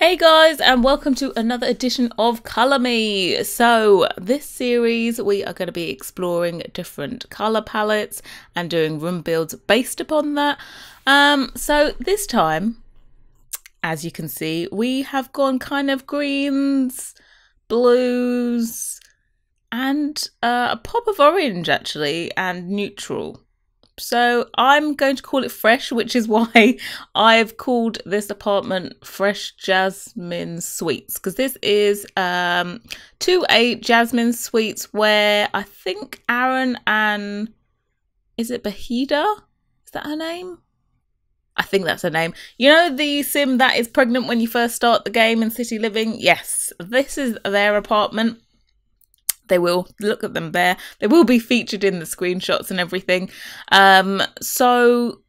Hey guys, and welcome to another edition of Colour Me. So this series we are going to be exploring different colour palettes and doing room builds based upon that. So this time, as you can see, we have gone kind of greens, blues, and a pop of orange actually, and neutral. So I'm going to call it fresh, which is why I've called this apartment Fresh Jasmine Suites, because this is 2A Jasmine Suites, where I think Aaron and is it Bahida? Is that her name? I think that's her name. You know the sim that is pregnant when you first start the game in City Living? Yes, this is their apartment. They will look at them there. They will be featured in the screenshots and everything. So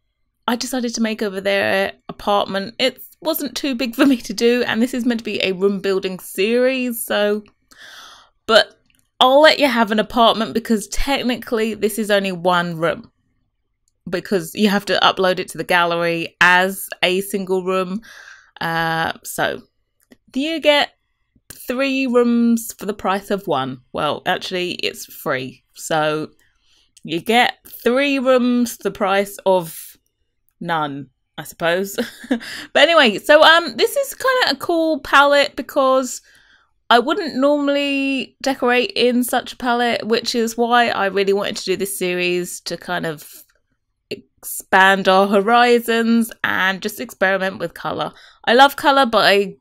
I decided to make over their apartment. It wasn't too big for me to do, and this is meant to be a room building series. But I'll let you have an apartment because technically this is only one room, because you have to upload it to the gallery as a single room. So you get 3 rooms for the price of 1. Well, actually it's free, so you get 3 rooms for the price of none, I suppose. But anyway, so this is kind of a cool palette because I wouldn't normally decorate in such a palette, which is why I really wanted to do this series, to kind of expand our horizons and just experiment with colour. I love colour, but I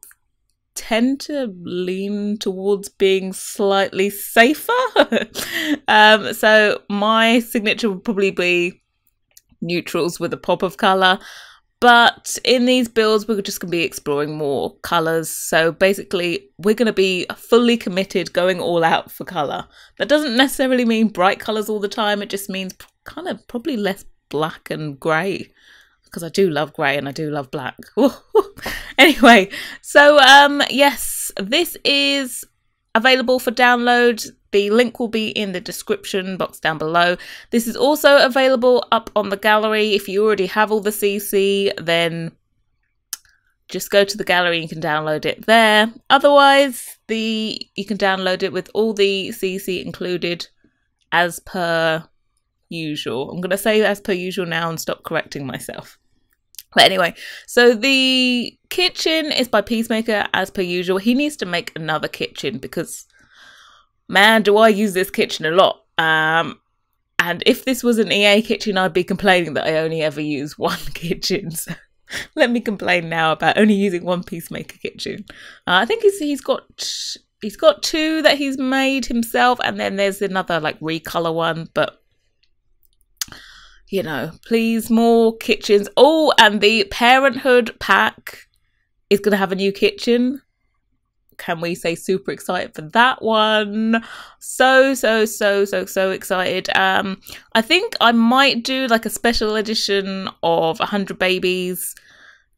tend to lean towards being slightly safer. So my signature would probably be neutrals with a pop of colour. But in these builds, we're just going to be exploring more colours. So basically, we're going to be fully committed, going all out for colour. That doesn't necessarily mean bright colours all the time. It just means kind of probably less black and grey, because I do love grey and I do love black. Anyway, so yes, this is available for download. The link will be in the description box down below. This is also available up on the gallery. If you already have all the CC, then just go to the gallery and you can download it there. Otherwise, you can download it with all the CC included as per usual. I'm going to say as per usual now and stop correcting myself. But anyway, so the kitchen is by Peacemaker as per usual. He needs to make another kitchen because, man, do I use this kitchen a lot. And if this was an EA kitchen, I'd be complaining that I only ever use one kitchen. So let me complain now about only using one Peacemaker kitchen. I think he's got 2 that he's made himself, and then there's another like recolor one, but you know, please, more kitchens. Oh, and the Parenthood pack is going to have a new kitchen. Can we say super excited for that one? So excited. I think I might do like a special edition of 100 babies,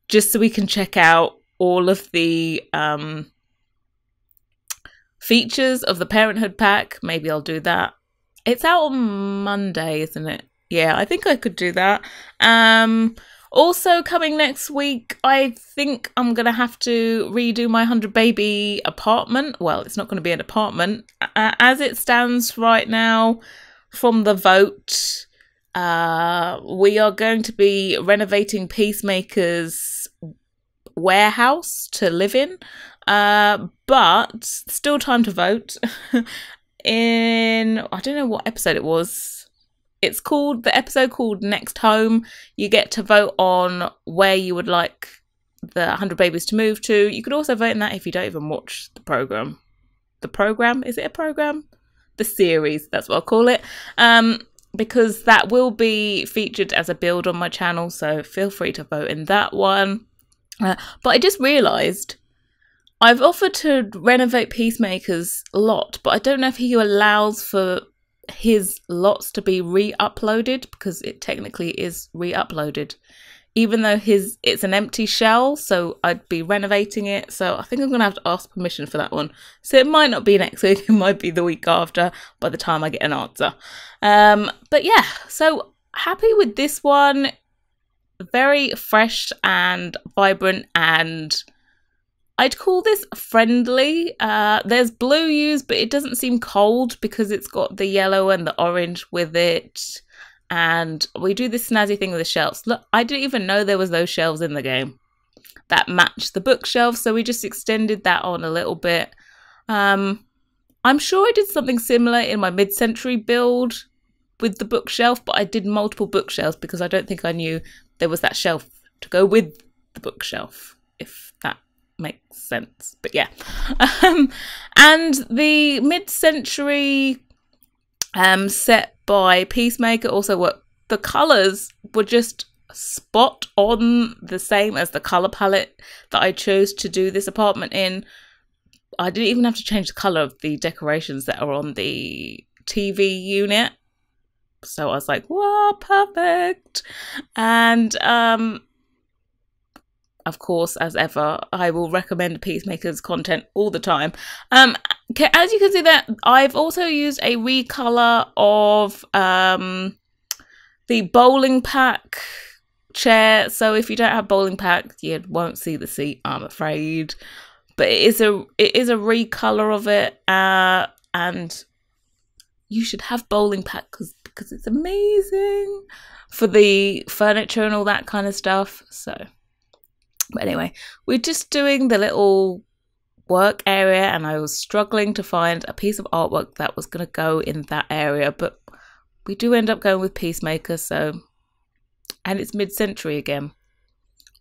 just so we can check out all of the features of the Parenthood pack. Maybe I'll do that. It's out on Monday, isn't it? Yeah, I think I could do that. Also coming next week, I think I'm going to have to redo my 100 baby apartment. Well, it's not going to be an apartment. As it stands right now from the vote, we are going to be renovating Peacemaker's warehouse to live in. But still time to vote. I don't know what episode it was. It's called, the episode called Next Home. You get to vote on where you would like the 100 babies to move to. You could also vote in that if you don't even watch the program. The program? Is it a program? The series, that's what I'll call it. Because that will be featured as a build on my channel, so feel free to vote in that one. But I just realised I've offered to renovate Peacemaker's lot, but I don't know if he allows for his lots to be re-uploaded, because it technically is re-uploaded, even though it's an empty shell, so I'd be renovating it. So I think I'm gonna have to ask permission for that one. So it might not be next week, it might be the week after by the time I get an answer. But yeah, so happy with this one. Very fresh and vibrant and I'd call this friendly. There's blue used, but it doesn't seem cold because it's got the yellow and the orange with it. And we do this snazzy thing with the shelves. Look, I didn't even know there was those shelves in the game that matched the bookshelf, so we just extended that on a little bit. I'm sure I did something similar in my mid-century build with the bookshelf, but I did multiple bookshelves because I don't think I knew there was that shelf to go with the bookshelf, if that makes sense. But yeah. And the mid-century set by Peacemaker also worked. The colours were just spot on the same as the colour palette that I chose to do this apartment in. I didn't even have to change the colour of the decorations that are on the TV unit. So I was like, wow, perfect. And of course, as ever, I will recommend Peacemaker's content all the time. As you can see that I've also used a recolor of the bowling pack chair. So if you don't have bowling pack, you won't see the seat, I'm afraid. But it is a recolor of it, and you should have bowling pack because it's amazing for the furniture and all that kind of stuff. So, but anyway, we're just doing the little work area, and I was struggling to find a piece of artwork that was going to go in that area, but we do end up going with Peacemaker. So, and it's mid-century again.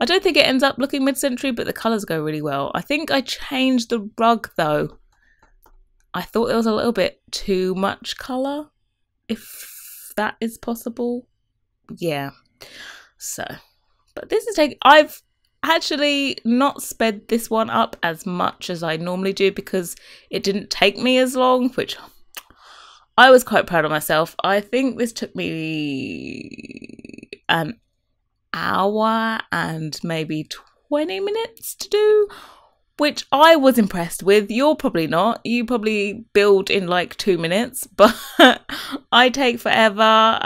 I don't think it ends up looking mid-century, but the colours go really well. I think I changed the rug though. I thought there was a little bit too much colour, if that is possible. Yeah. So, but this is taking... I've actually not sped this one up as much as I normally do because it didn't take me as long, which I was quite proud of myself. I think this took me an hour and maybe 20 minutes to do, which I was impressed with. You're probably not. You probably build in like 2 minutes, but I take forever.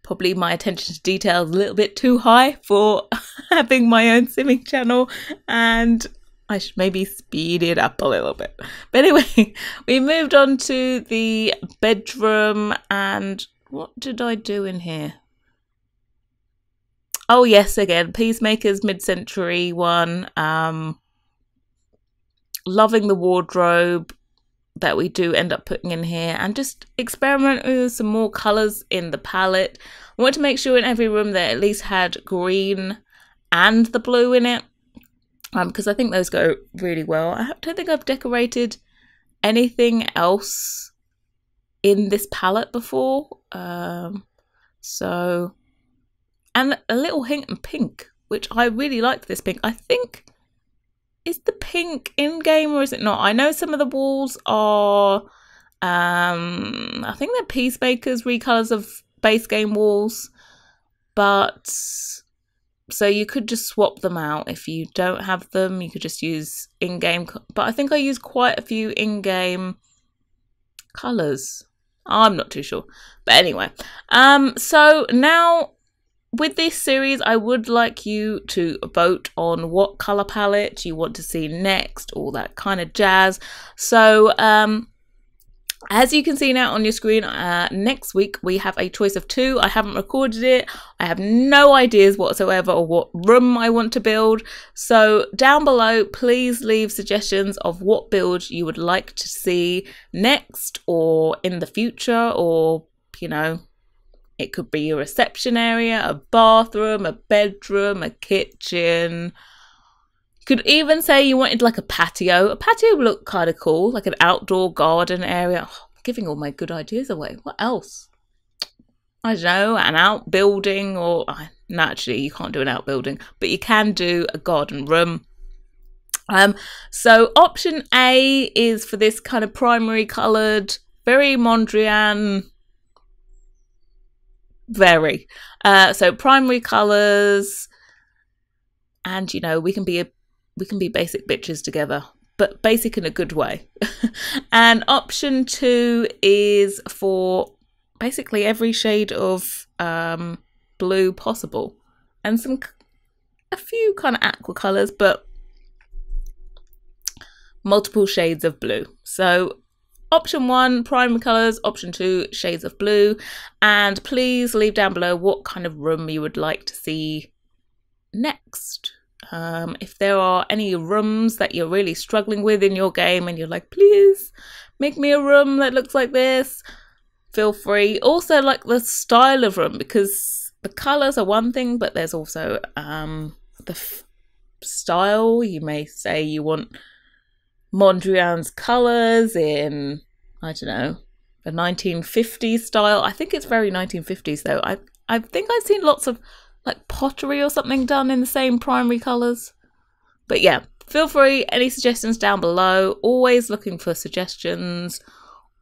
Probably my attention to detail is a little bit too high for having my own simming channel, and I should maybe speed it up a little bit. But anyway, we moved on to the bedroom, and what did I do in here? Oh yes, again, Peacemaker's mid-century one. Loving the wardrobe that we do end up putting in here, and just experiment with some more colours in the palette. I want to make sure in every room that at least had green and the blue in it, because I think those go really well. I don't think I've decorated anything else in this palette before. So... And a little hint of pink, which I really liked this pink. I think, is the pink in-game or is it not? I know some of the walls are, I think they're Peacemaker's recolours of base game walls. But, so you could just swap them out. If you don't have them, you could just use in-game. But I think I used quite a few in-game colours. I'm not too sure. But anyway, so now... with this series, I would like you to vote on what colour palette you want to see next, all that kind of jazz. So, as you can see now on your screen, next week we have a choice of 2. I haven't recorded it. I have no ideas whatsoever or what room I want to build. So down below, please leave suggestions of what build you would like to see next or in the future, or, you know, it could be a reception area, a bathroom, a bedroom, a kitchen. You could even say you wanted like a patio. A patio would look kind of cool, like an outdoor garden area. Oh, I'm giving all my good ideas away. What else? I don't know, an outbuilding, or... no, actually, you can't do an outbuilding, but you can do a garden room. So option A is for this kind of primary coloured, very Mondrian... very so primary colors, and you know, we can be basic bitches together, but basic in a good way. And option 2 is for basically every shade of blue possible, and a few kind of aqua colours, but multiple shades of blue. So option 1, primary colours, option 2, shades of blue. And please leave down below what kind of room you would like to see next. If there are any rooms that you're really struggling with in your game and you're like, please make me a room that looks like this, feel free. Also, like the style of room, because the colours are one thing, but there's also the style. You may say you want Mondrian's colours in, I don't know, the 1950s style. I think it's very 1950s though. I think I've seen lots of like pottery or something done in the same primary colours. But yeah, feel free, any suggestions down below. Always looking for suggestions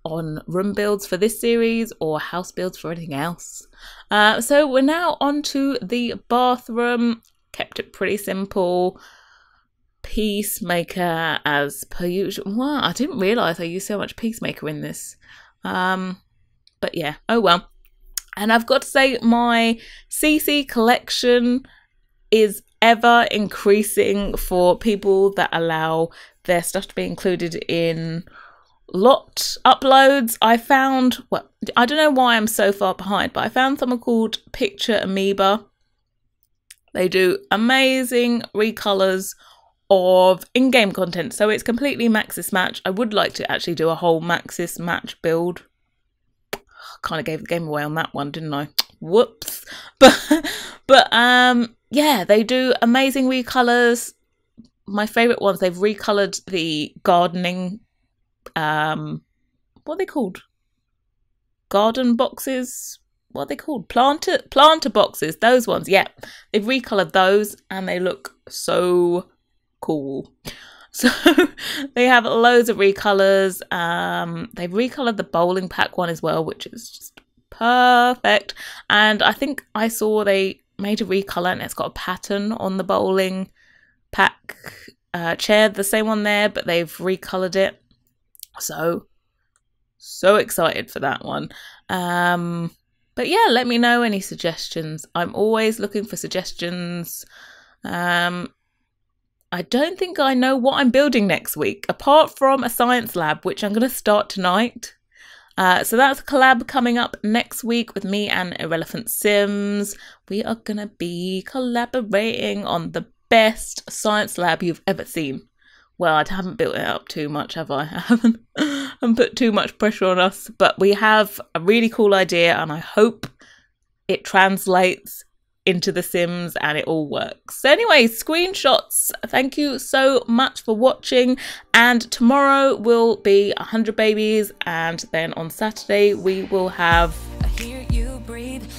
on room builds for this series or house builds for anything else. So we're now on to the bathroom. Kept it pretty simple. Peacemaker as per usual. Wow, I didn't realise I used so much Peacemaker in this. But yeah, oh well. And I've got to say, my CC collection is ever increasing for people that allow their stuff to be included in lot uploads. I found, well, I don't know why I'm so far behind, but I found someone called Picture Amoeba. They do amazing recolours of in-game content, so it's completely Maxis Match. I would like to actually do a whole Maxis Match build. Kind of gave the game away on that one, didn't I? Whoops. But yeah, they do amazing recolours. My favourite ones, they've recoloured the gardening, what are they called? Garden boxes? What are they called? Planter boxes, those ones, yeah. They've recoloured those and they look so cool. So they have loads of recolours. They've recoloured the bowling pack one as well, which is just perfect. And I think I saw they made a recolour and it's got a pattern on the bowling pack chair, the same one there, but they've recoloured it. So excited for that one. But yeah, let me know any suggestions. I'm always looking for suggestions. I don't think I know what I'm building next week, apart from a science lab, which I'm going to start tonight. So that's a collab coming up next week with me and Irrelevant Sims. We are going to be collaborating on the best science lab you've ever seen. Well, I haven't built it up too much, have I? I haven't put too much pressure on us, but we have a really cool idea and I hope it translates into The Sims and it all works. So anyway, screenshots. Thank you so much for watching, and tomorrow will be 100 babies, and then on Saturday we will have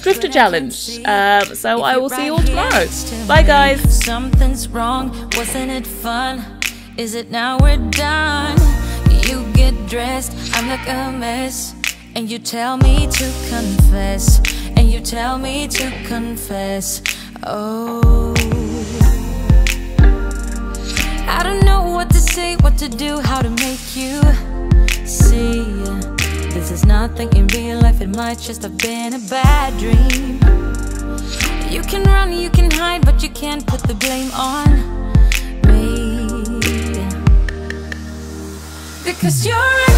Drifter Challenge. So I will see you all tomorrow. Bye guys. Something's wrong, wasn't it fun? Is it now we're done? You get dressed, I look a mess, and you tell me to confess. And you tell me to confess. Oh, I don't know what to say, what to do, how to make you see. This is nothing in real life, it might just have been a bad dream. You can run, you can hide, but you can't put the blame on me, because you're